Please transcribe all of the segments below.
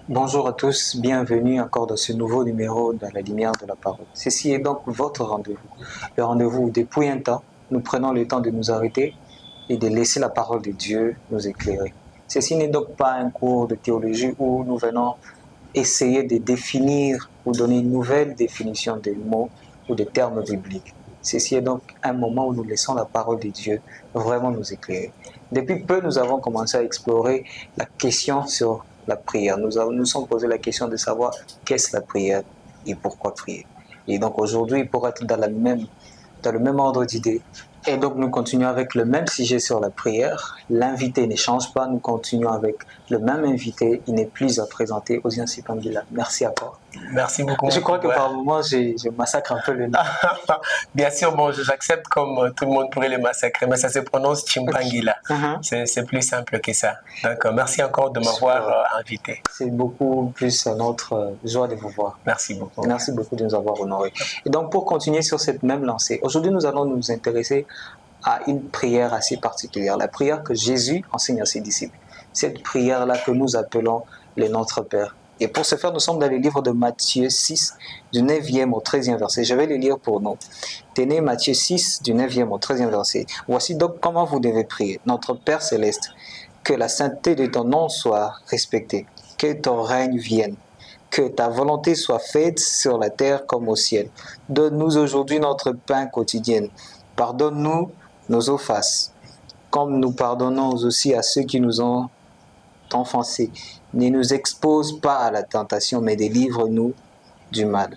Bonjour à tous, bienvenue encore dans ce nouveau numéro dans la lumière de la parole. Ceci est donc votre rendez-vous. Le rendez-vous où depuis un temps, nous prenons le temps de nous arrêter et de laisser la parole de Dieu nous éclairer. Ceci n'est donc pas un cours de théologie où nous venons essayer de définir ou donner une nouvelle définition des mots ou des termes bibliques. Ceci est donc un moment où nous laissons la parole de Dieu vraiment nous éclairer. Depuis peu, nous avons commencé à explorer la question sur la prière. Nous sommes posé la question de savoir qu'est-ce la prière et pourquoi prier. Et donc aujourd'hui, pour être dans le même ordre d'idées, et donc nous continuons avec le même sujet sur la prière. L'invité ne change pas, nous continuons avec le même invité. Il n'est plus à présenter, Osiansi Pangila. Merci encore. Merci beaucoup. Je crois que par moment, je massacre un peu le nom. Bien sûr, bon, j'accepte comme tout le monde pourrait le massacrer, mais ça se prononce Chimpangila. C'est plus simple que ça. Donc, merci encore de m'avoir invité. C'est beaucoup plus notre joie de vous voir. Merci beaucoup. Merci beaucoup de nous avoir honorés. Et donc, pour continuer sur cette même lancée, aujourd'hui, nous allons nous intéresser à une prière assez particulière, la prière que Jésus enseigne à ses disciples. Cette prière-là que nous appelons le Notre Père. Et pour ce faire, nous sommes dans le livre de Matthieu 6, du 9e au 13e verset. Je vais le lire pour nous. Tenez Matthieu 6, du 9e au 13e verset. Voici donc comment vous devez prier. Notre Père céleste, que la sainteté de ton nom soit respectée, que ton règne vienne, que ta volonté soit faite sur la terre comme au ciel. Donne-nous aujourd'hui notre pain quotidien. Pardonne-nous nos offenses, comme nous pardonnons aussi à ceux qui nous ont offensés. Ne nous expose pas à la tentation, mais délivre-nous du mal.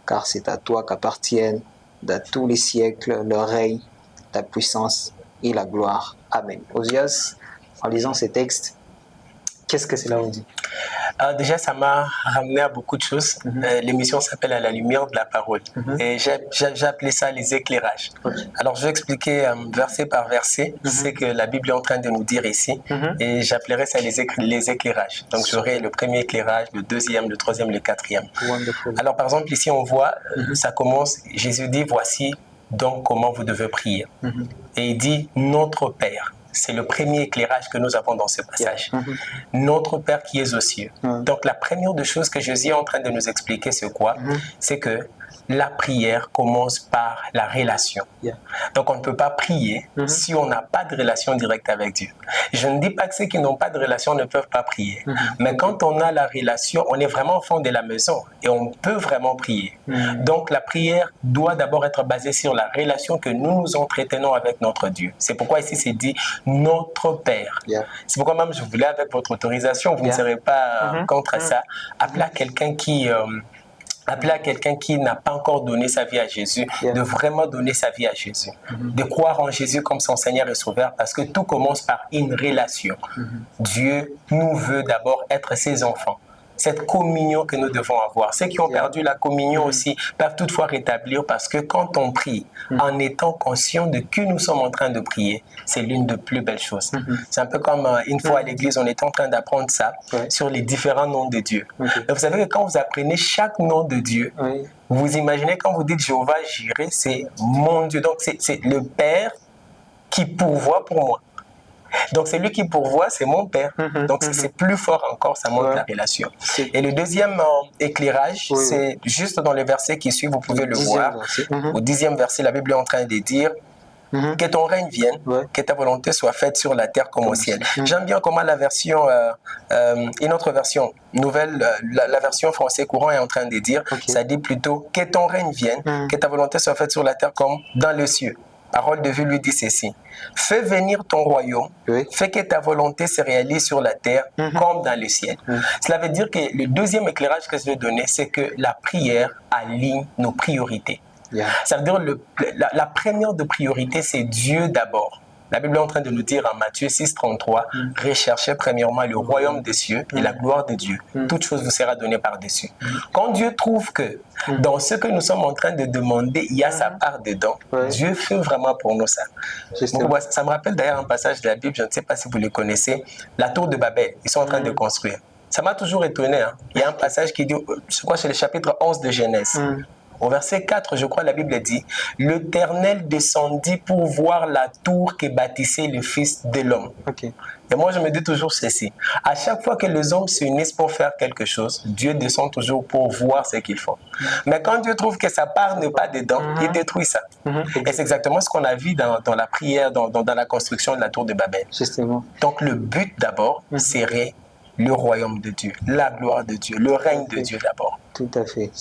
Car c'est à toi qu'appartiennent dans tous les siècles le règne, la puissance et la gloire. Amen. Osias, en lisant ces textes, qu'est-ce que cela vous dit? Déjà, ça m'a ramené à beaucoup de choses. L'émission s'appelle À la lumière de la parole. Et j'ai appelé ça les éclairages. Alors, je vais expliquer verset par verset ce que la Bible est en train de nous dire ici. Et j'appellerai ça les éclairages. Donc, j'aurai le premier éclairage, le deuxième, le troisième, le quatrième. Alors, par exemple, ici, on voit, ça commence, Jésus dit, voici donc comment vous devez prier. Et il dit, notre Père. C'est le premier éclairage que nous avons dans ce passage. Notre Père qui est aux cieux. Donc, la première des choses que Jésus est en train de nous expliquer, c'est quoi? C'est que la prière commence par la relation. Donc, on ne peut pas prier si on n'a pas de relation directe avec Dieu. Je ne dis pas que ceux qui n'ont pas de relation ne peuvent pas prier. Mais quand on a la relation, on est vraiment au fond de la maison et on peut vraiment prier. Donc, la prière doit d'abord être basée sur la relation que nous nous entretenons avec notre Dieu. C'est pourquoi ici, c'est dit notre Père. C'est pourquoi même je voulais, avec votre autorisation, vous ne serez pas contre ça, appeler à quelqu'un qui n'a pas encore donné sa vie à Jésus, de vraiment donner sa vie à Jésus, de croire en Jésus comme son Seigneur et Sauveur, parce que tout commence par une relation. Dieu nous veut d'abord être ses enfants. Cette communion que nous devons avoir. Ceux qui ont perdu la communion aussi peuvent toutefois rétablir, parce que quand on prie en étant conscient de que nous sommes en train de prier, c'est l'une des plus belles choses. C'est un peu comme une fois à l'église, on était en train d'apprendre ça sur les différents noms de Dieu. Et vous savez que quand vous apprenez chaque nom de Dieu, vous imaginez quand vous dites Jéhovah Jireh, c'est mon Dieu. Donc c'est le Père qui pourvoit pour moi. Donc, celui qui pourvoit, c'est mon Père. Donc, c'est plus fort encore, ça montre la relation. Et le deuxième éclairage, c'est juste dans les versets qui suivent, vous pouvez le voir. Au 10e verset, la Bible est en train de dire que ton règne vienne, que ta volonté soit faite sur la terre comme au ciel. J'aime bien comment la version, une autre version nouvelle, la version français courant est en train de dire, ça dit plutôt que ton règne vienne, que ta volonté soit faite sur la terre comme dans les cieux. Parole de Dieu lui dit ceci: fais venir ton royaume, fais que ta volonté se réalise sur la terre comme dans le ciel. Cela veut dire que le deuxième éclairage que je vais donner, c'est que la prière aligne nos priorités. Ça veut dire la première de priorité, c'est Dieu d'abord. La Bible est en train de nous dire en Matthieu 6, 33, recherchez premièrement le royaume des cieux et la gloire de Dieu. Toute chose vous sera donnée par-dessus. Quand Dieu trouve que dans ce que nous sommes en train de demander, il y a sa part dedans, Dieu fait vraiment pour nous ça. Ça me rappelle d'ailleurs un passage de la Bible, je ne sais pas si vous le connaissez, la tour de Babel, ils sont en train de construire. Ça m'a toujours étonné. Il y a un passage qui dit, je crois c'est le chapitre 11 de Genèse. Au verset 4, je crois, la Bible dit, « L'Éternel descendit pour voir la tour que bâtissait le Fils de l'homme. Ok. Et moi, je me dis toujours ceci. À chaque fois que les hommes s'unissent pour faire quelque chose, Dieu descend toujours pour voir ce qu'ils font. Mais quand Dieu trouve que sa part n'est pas dedans, il détruit ça. Et c'est exactement ce qu'on a vu dans la prière, dans la construction de la tour de Babel. Justement. Donc, le but d'abord serait le royaume de Dieu, la gloire de Dieu, le règne de Dieu d'abord. Tout à fait.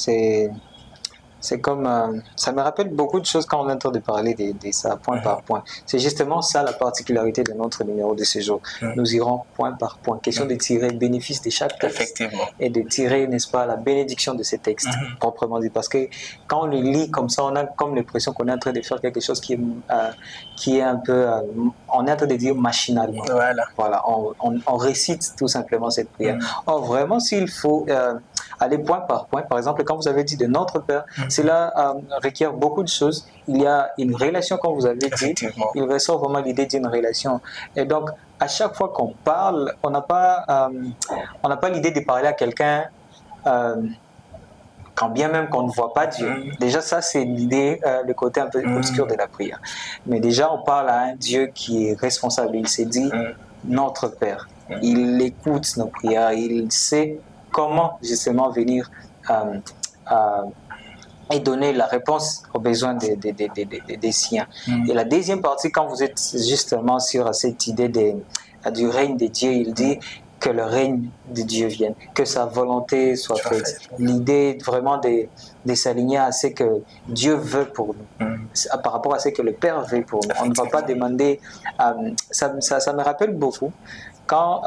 C'est comme, ça me rappelle beaucoup de choses quand on est en train de parler de ça, point par point. C'est justement ça la particularité de notre numéro de ce jour. Nous irons point par point. Question de tirer le bénéfice de chaque texte. Effectivement. Et de tirer, n'est-ce pas, la bénédiction de ces textes, proprement dit. Parce que quand on le lit comme ça, on a comme l'impression qu'on est en train de faire quelque chose qui est un peu, on est en train de dire machinalement. Voilà, on récite tout simplement cette prière. Or, vraiment, s'il faut aller point par point, par exemple, quand vous avez dit de notre Père, cela requiert beaucoup de choses. Il y a une relation, comme vous avez dit, il ressort vraiment l'idée d'une relation. Et donc, à chaque fois qu'on parle, on n'a pas l'idée de parler à quelqu'un quand bien même qu'on ne voit pas Dieu. Déjà, ça, c'est l'idée, le côté un peu obscur de la prière. Mais déjà, on parle à un Dieu qui est responsable. Il s'est dit, notre Père. Il écoute nos prières. Il sait comment, justement, venir et donner la réponse aux besoins des siens. Et la deuxième partie, quand vous êtes justement sur cette idée du règne de Dieu, il dit que le règne de Dieu vienne, que sa volonté soit faite. L'idée vraiment de s'aligner à ce que Dieu veut pour nous, par rapport à ce que le Père veut pour nous. On ne va pas demander... ça me rappelle beaucoup quand...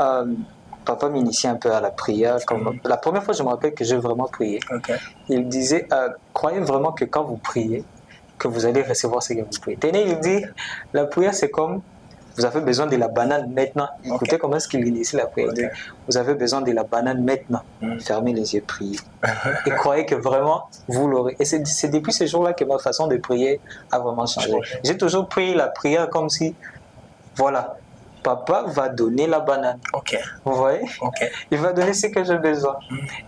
papa m'initiait un peu à la prière. La première fois, je me rappelle que j'ai vraiment prié. Il disait, croyez vraiment que quand vous priez, que vous allez recevoir ce que vous priez. Tenez, il dit, la prière, c'est comme, vous avez besoin de la banane maintenant. Écoutez comment est-ce qu'il initie la prière. Il dit, vous avez besoin de la banane maintenant. Fermez les yeux, priez. Et croyez que vraiment, vous l'aurez. Et c'est depuis ce jour-là que ma façon de prier a vraiment changé. J'ai toujours prié la prière comme si, voilà, papa va donner la banane. Vous voyez? Il va donner ce que j'ai besoin.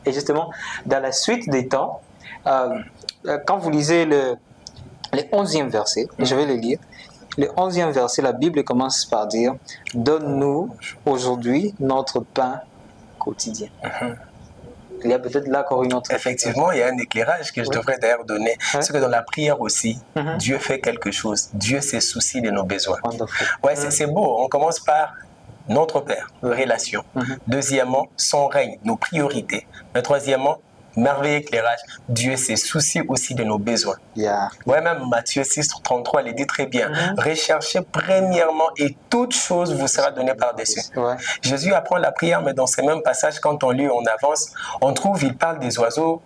Et justement, dans la suite des temps, quand vous lisez le 11e verset, je vais le lire. Le 11e verset, la Bible commence par dire « Donne-nous aujourd'hui notre pain quotidien ». Il y a peut-être là encore une autre... Effectivement, il y a un éclairage que je devrais d'ailleurs donner. C'est que dans la prière aussi, Dieu fait quelque chose. Dieu se soucie de nos besoins. Ouais, c'est beau. On commence par notre Père, relation. Deuxièmement, son règne, nos priorités. Mais troisièmement, merveilleux éclairage, Dieu se soucie aussi de nos besoins. Ouais, même Matthieu 6,33, il dit très bien, recherchez premièrement et toute chose vous sera donnée par-dessus. Jésus apprend la prière, mais dans ces mêmes passages, quand on lit, on avance, on trouve, il parle des oiseaux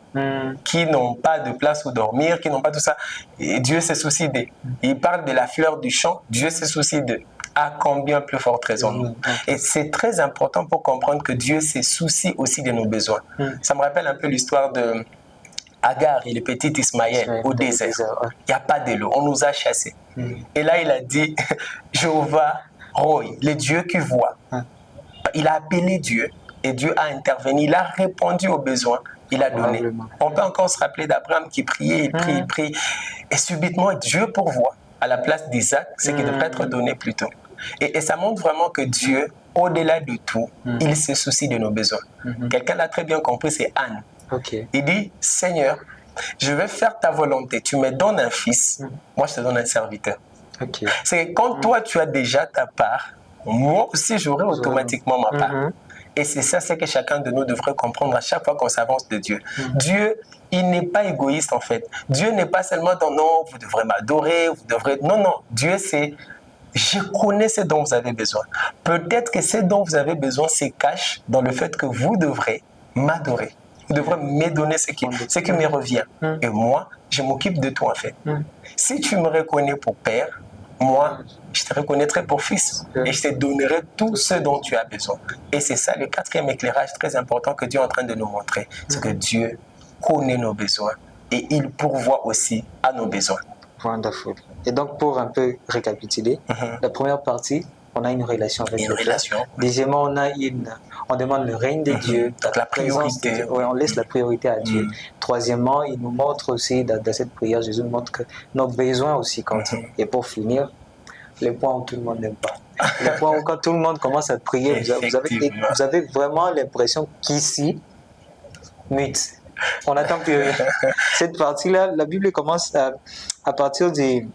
qui n'ont pas de place où dormir, qui n'ont pas tout ça. Et Dieu se soucie d'eux. Il parle de la fleur du champ, Dieu se soucie d'eux. À combien plus forte raison nous. Et c'est très important pour comprendre que Dieu se soucie aussi de nos besoins. Ça me rappelle un peu l'histoire de Agar et le petit Ismaël au désert. Il n'y a pas de l'eau, on nous a chassés. Et là, il a dit, Jéhovah, Roy, le Dieu qui voit. Il a appelé Dieu et Dieu a intervenu, il a répondu aux besoins. Il a donné. On peut encore se rappeler d'Abraham qui priait, il prie. Et subitement, Dieu pourvoit à la place d'Isaac, ce qui devrait être donné plus tôt. Et ça montre vraiment que Dieu, au-delà de tout, il se soucie de nos besoins. Quelqu'un l'a très bien compris, c'est Anne. Il dit, Seigneur, je vais faire ta volonté. Tu me donnes un fils, moi je te donne un serviteur. C'est que quand toi tu as déjà ta part, moi aussi j'aurai automatiquement ma part. Et c'est ça, c'est que chacun de nous devrait comprendre à chaque fois qu'on s'avance de Dieu. Dieu, il n'est pas égoïste en fait. Dieu n'est pas seulement dans non, vous devrez m'adorer, vous devrez... Non, non, Dieu c'est... Je connais ce dont vous avez besoin. Peut-être que ce dont vous avez besoin se cache dans le fait que vous devrez m'adorer. Vous devrez me donner ce qui me revient. Et moi, je m'occupe de toi en fait. Si tu me reconnais pour père, moi, je te reconnaîtrai pour fils et je te donnerai tout ce dont tu as besoin. Et c'est ça le quatrième éclairage très important que Dieu est en train de nous montrer. C'est que Dieu connaît nos besoins et il pourvoit aussi à nos besoins. Wonderful. Et donc, pour un peu récapituler, la première partie, on a une relation avec Dieu. Deuxièmement, on demande le règne de Dieu, donc la priorité. On laisse la priorité à Dieu. Troisièmement, il nous montre aussi, dans cette prière, Jésus nous montre que nos besoins aussi comptent. Et pour finir, les points où tout le monde n'aime pas. Les points où quand tout le monde commence à prier, vous avez vraiment l'impression qu'ici, mute. On n'attend plus rien. Cette partie-là, la Bible commence à partir du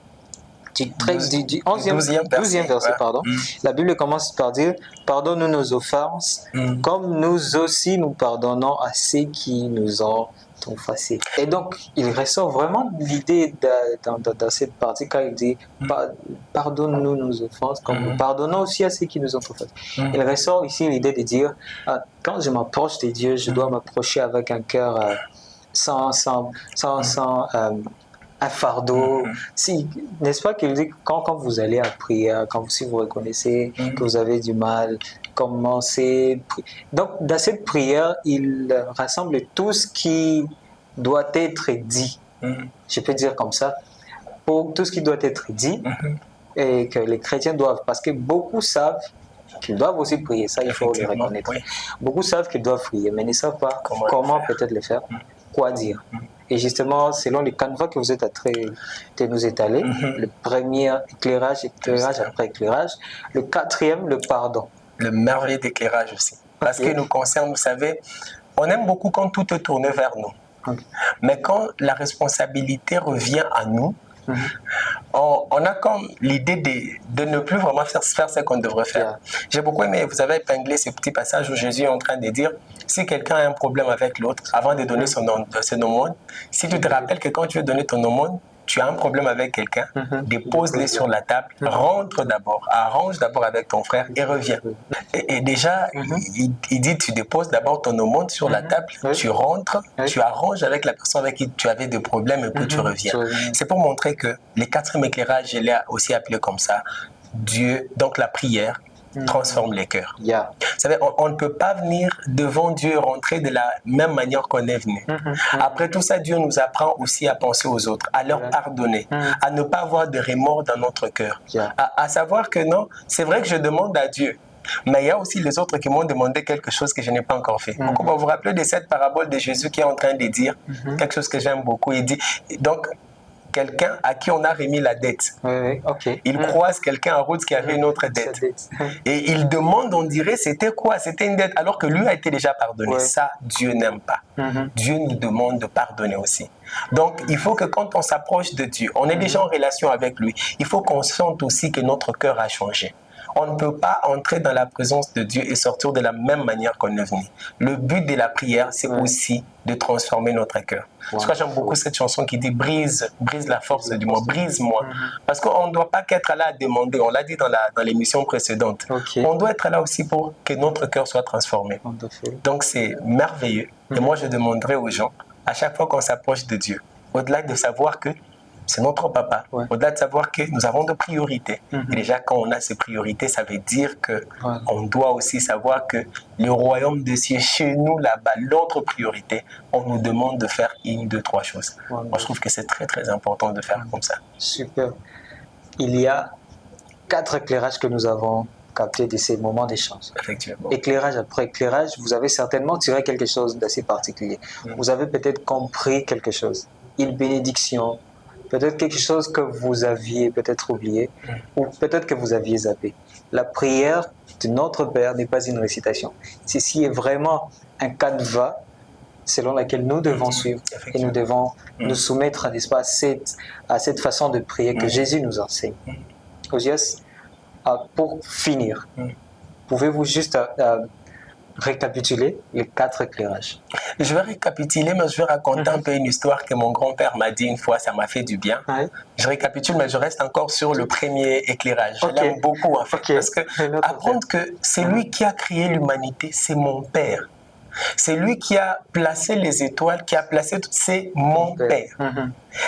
12e verset. Pardon. La Bible commence par dire « Pardonne-nous nos offenses, comme nous aussi nous pardonnons à ceux qui nous ont offensés. » Et donc, il ressort vraiment l'idée dans cette partie quand il dit « Pardonne-nous nos offenses, comme nous pardonnons aussi à ceux qui nous ont offensés. » Il ressort ici l'idée de dire « Quand je m'approche de Dieu, je dois m'approcher avec un cœur sans un fardeau. Si, n'est-ce pas qu'il dit que quand vous allez à prier, si vous reconnaissez que vous avez du mal, commencez. Donc, dans cette prière, il rassemble tout ce qui doit être dit. Je peux dire comme ça. Pour tout ce qui doit être dit et que les chrétiens doivent, parce que beaucoup savent qu'ils doivent aussi prier, ça il faut le reconnaître. Beaucoup savent qu'ils doivent prier, mais ne savent pas comment peut-être le faire, quoi dire. Et justement, selon les canevas que vous êtes en train de nous étaler, le premier éclairage après éclairage, le quatrième, le pardon. Le merveilleux d'éclairage aussi. Parce qu'il nous concerne, vous savez, on aime beaucoup quand tout est tourné vers nous. Mais quand la responsabilité revient à nous, on a comme l'idée de ne plus vraiment faire ce qu'on devrait faire. J'ai beaucoup aimé, vous avez épinglé ce petit passage où Jésus est en train de dire, si quelqu'un a un problème avec l'autre, avant de donner son aumône, si tu te rappelles que quand tu veux donner ton aumône, tu as un problème avec quelqu'un, dépose-les sur la table, rentre d'abord, arrange d'abord avec ton frère et reviens. Et déjà, il dit, tu déposes d'abord ton aumône sur la table, tu rentres, tu arranges avec la personne avec qui tu avais des problèmes et puis tu reviens. C'est pour montrer que les quatrième éclairage, je l'ai aussi appelé comme ça, Dieu, donc la prière, transforme les cœurs. Vous savez, on ne peut pas venir devant Dieu, rentrer de la même manière qu'on est venu. Après tout ça, Dieu nous apprend aussi à penser aux autres, à leur pardonner, à ne pas avoir de remords dans notre cœur. À savoir que non, c'est vrai que je demande à Dieu, mais il y a aussi les autres qui m'ont demandé quelque chose que je n'ai pas encore fait. Donc, on va vous rappeler de cette parabole de Jésus qui est en train de dire quelque chose que j'aime beaucoup. Il dit, donc, quelqu'un à qui on a remis la dette. Il croise quelqu'un en route qui avait une autre dette. Et il demande, on dirait, c'était quoi? C'était une dette, alors que lui a été déjà pardonné. Ça, Dieu n'aime pas. Dieu nous demande de pardonner aussi. Donc, il faut que quand on s'approche de Dieu, on est déjà en relation avec lui, il faut qu'on sente aussi que notre cœur a changé. On ne peut pas entrer dans la présence de Dieu et sortir de la même manière qu'on est venu. Le but de la prière, c'est aussi de transformer notre cœur. Parce que j'aime beaucoup cette chanson qui dit « brise la force du monde, brise-moi ». Parce qu'on ne doit pas qu'être là à demander, on l'a dit dans l'émission précédente. On doit être là aussi pour que notre cœur soit transformé. Donc c'est merveilleux. Et moi je demanderai aux gens, à chaque fois qu'on s'approche de Dieu, au-delà de savoir que c'est notre papa. Au-delà de savoir que nous avons des priorités. Et déjà, quand on a ces priorités, ça veut dire qu'on doit aussi savoir que le royaume des cieux, chez nous, là-bas, l'autre priorité, on nous demande de faire 1, 2, 3 choses. Moi, je trouve que c'est très, très important de faire comme ça. Super. Il y a 4 éclairages que nous avons captés de ces moments d'échange. Effectivement. Éclairage après éclairage, vous avez certainement tiré quelque chose d'assez particulier. Vous avez peut-être compris quelque chose. Une bénédiction, peut-être quelque chose que vous aviez peut-être oublié ou peut-être que vous aviez zappé. La prière de notre Père n'est pas une récitation. Ceci est vraiment un canevas selon lequel nous devons suivre et nous devons nous soumettre, n'est-ce pas, à cette façon de prier que Jésus nous enseigne. Osias, pour finir, pouvez-vous juste récapituler les 4 éclairages? Je vais récapituler, mais je vais raconter un peu une histoire que mon grand-père m'a dit une fois, ça m'a fait du bien. Je récapitule, mais je reste encore sur le premier éclairage. Je l'aime beaucoup, en fait, parce que apprendre que c'est lui qui a créé l'humanité, c'est mon père. C'est lui qui a placé les étoiles, qui a placé tout, c'est mon père.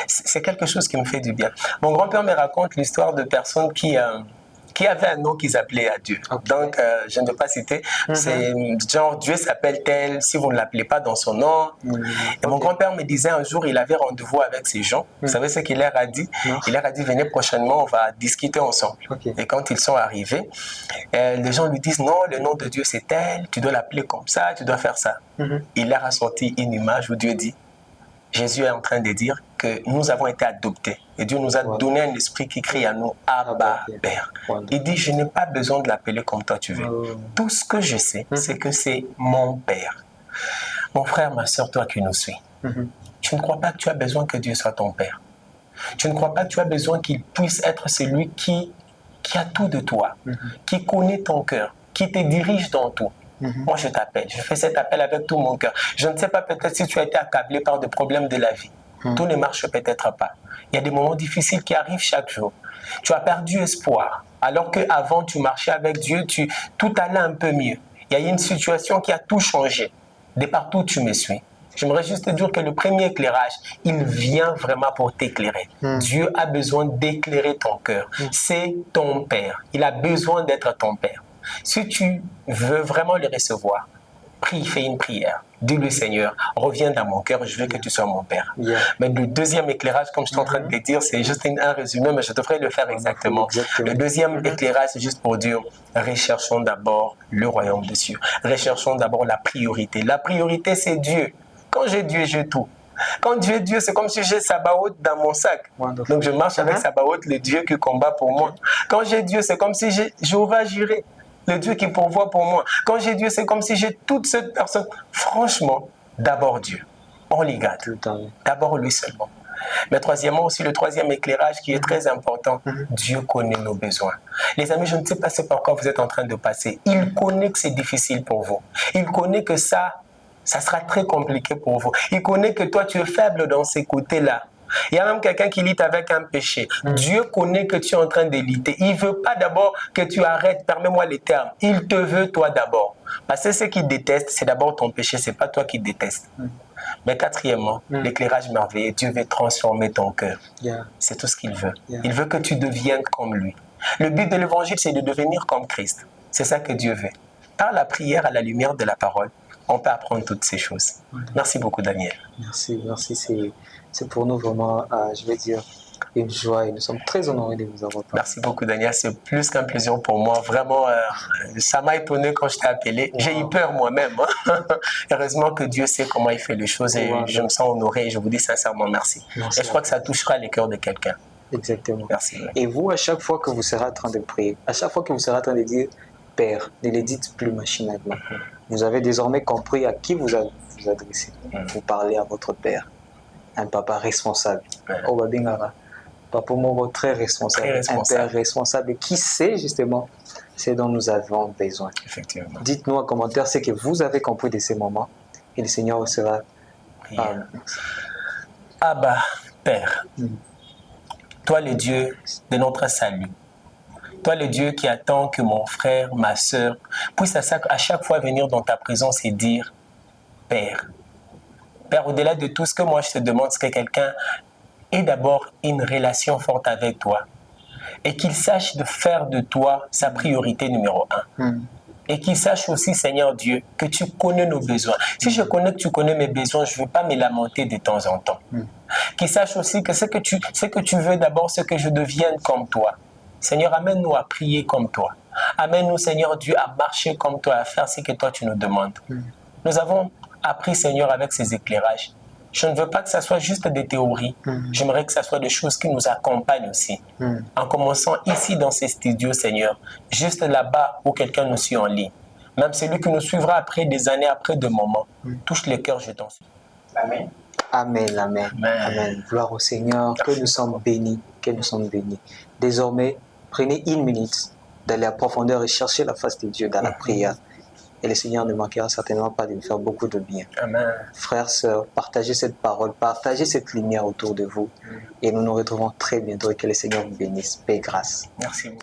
C'est quelque chose qui me fait du bien. Mon grand-père me raconte l'histoire de personnes qui avait un nom qu'ils appelaient à Dieu. Donc, je ne vais pas citer. C'est genre, Dieu s'appelle tel, si vous ne l'appelez pas dans son nom. Et mon grand-père me disait un jour, il avait rendez-vous avec ces gens. Vous savez ce qu'il leur a dit? Il leur a dit, venez prochainement, on va discuter ensemble. Et quand ils sont arrivés, les gens lui disent, non, le nom de Dieu c'est tel, tu dois l'appeler comme ça, tu dois faire ça. Il leur a sorti une image où Dieu dit, Jésus est en train de dire que nous avons été adoptés. Et Dieu nous a donné un esprit qui crie à nous, Abba, Père. Il dit, je n'ai pas besoin de l'appeler comme toi tu veux. Tout ce que je sais, c'est que c'est mon Père. Mon frère, ma soeur, toi qui nous suis, tu ne crois pas que tu as besoin que Dieu soit ton Père. Tu ne crois pas que tu as besoin qu'il puisse être celui qui a tout de toi, qui connaît ton cœur, qui te dirige dans tout. Moi, je t'appelle. Je fais cet appel avec tout mon cœur. Je ne sais pas peut-être si tu as été accablé par des problèmes de la vie. Tout ne marche peut-être pas. Il y a des moments difficiles qui arrivent chaque jour. Tu as perdu espoir. Alors qu'avant, tu marchais avec Dieu, tout allait un peu mieux. Il y a une situation qui a tout changé. De partout, tu me suis. J'aimerais juste te dire que le premier éclairage, il vient vraiment pour t'éclairer. Dieu a besoin d'éclairer ton cœur. C'est ton Père. Il a besoin d'être ton Père. Si tu veux vraiment le recevoir, prie, fais une prière. Dis-lui, Seigneur, reviens dans mon cœur, je veux que tu sois mon Père. Mais le deuxième éclairage, comme je suis en train de te dire, c'est juste un résumé, mais je devrais le faire exactement. Le deuxième éclairage, c'est juste pour dire, recherchons d'abord le royaume des cieux. Recherchons d'abord la priorité. La priorité, c'est Dieu. Quand j'ai Dieu, j'ai tout. Quand Dieu est Dieu, c'est comme si j'ai Sabaoth dans mon sac. Donc je marche avec Sabaoth, le Dieu qui combat pour moi. Quand j'ai Dieu, c'est comme si j'ai Jéhovah Jireh, le Dieu qui pourvoit pour moi. Quand j'ai Dieu, c'est comme si j'ai toute cette personne. Franchement, d'abord Dieu. On les garde. D'abord lui seulement. Mais troisièmement aussi, le troisième éclairage qui est très important, Dieu connaît nos besoins. Les amis, je ne sais pas ce par quoi vous êtes en train de passer. Il connaît que c'est difficile pour vous. Il connaît que ça sera très compliqué pour vous. Il connaît que toi, tu es faible dans ces côtés-là. Il y a même quelqu'un qui lutte avec un péché. Dieu connaît que tu es en train de lutter. Il ne veut pas d'abord que tu arrêtes, permets-moi les termes. Il te veut toi d'abord. Parce que ce qu'il déteste, c'est d'abord ton péché, ce n'est pas toi qui détestes. Mais quatrièmement, l'éclairage merveilleux, Dieu veut transformer ton cœur. C'est tout ce qu'il veut. Il veut que tu deviennes comme lui. Le but de l'évangile, c'est de devenir comme Christ. C'est ça que Dieu veut. Par la prière à la lumière de la parole, on peut apprendre toutes ces choses. Merci beaucoup, Daniel. Merci. C'est pour nous vraiment, je vais dire, une joie et nous sommes très honorés de vous avoir parlé. Merci beaucoup, Daniel. C'est plus qu'un plaisir pour moi. Vraiment, ça m'a étonné quand je t'ai appelé. J'ai eu peur moi-même. Heureusement que Dieu sait comment il fait les choses et je me sens honoré et je vous dis sincèrement merci. Et je crois que ça touchera les cœurs de quelqu'un. Exactement. Merci. Et vous, à chaque fois que vous serez en train de prier, à chaque fois que vous serez en train de dire Père, ne le dites plus machinalement. Vous avez désormais compris à qui vous adressez. Vous parlez à votre Père, un papa responsable. Papa Moro, très responsable. Un père responsable qui sait justement ce dont nous avons besoin. Effectivement. Dites-nous en commentaire ce que vous avez compris de ces moments et le Seigneur sera. Abba, Père, toi le Dieu de notre salut. Toi, le Dieu qui attend que mon frère, ma soeur, puisse à chaque fois venir dans ta présence et dire Père. Père, au-delà de tout ce que moi je te demande, c'est que quelqu'un ait d'abord une relation forte avec toi et qu'il sache de faire de toi sa priorité numéro 1. Et qu'il sache aussi, Seigneur Dieu, que tu connais nos besoins. Si je connais que tu connais mes besoins, je ne veux pas me lamenter de temps en temps. Qu'il sache aussi que ce que tu veux d'abord, c'est que je devienne comme toi. Seigneur, amène-nous à prier comme toi. Amène-nous, Seigneur Dieu, à marcher comme toi, à faire ce que toi tu nous demandes. Nous avons appris, Seigneur, avec ces éclairages. Je ne veux pas que ça soit juste des théories. J'aimerais que ça soit des choses qui nous accompagnent aussi. En commençant ici dans ces studios, Seigneur, juste là-bas où quelqu'un nous suit en ligne. Même celui qui nous suivra après des années, après des moments. Touche les cœurs, je t'en supplie. Amen. Amen. Gloire au Seigneur, que nous sommes bénis, Désormais, prenez une minute d'aller à profondeur et chercher la face de Dieu dans la prière. Et le Seigneur ne manquera certainement pas de nous faire beaucoup de bien. Amen. Frères, sœurs, partagez cette parole, partagez cette lumière autour de vous. Et nous nous retrouvons très bientôt et que le Seigneur vous bénisse. Paix et grâce. Merci beaucoup.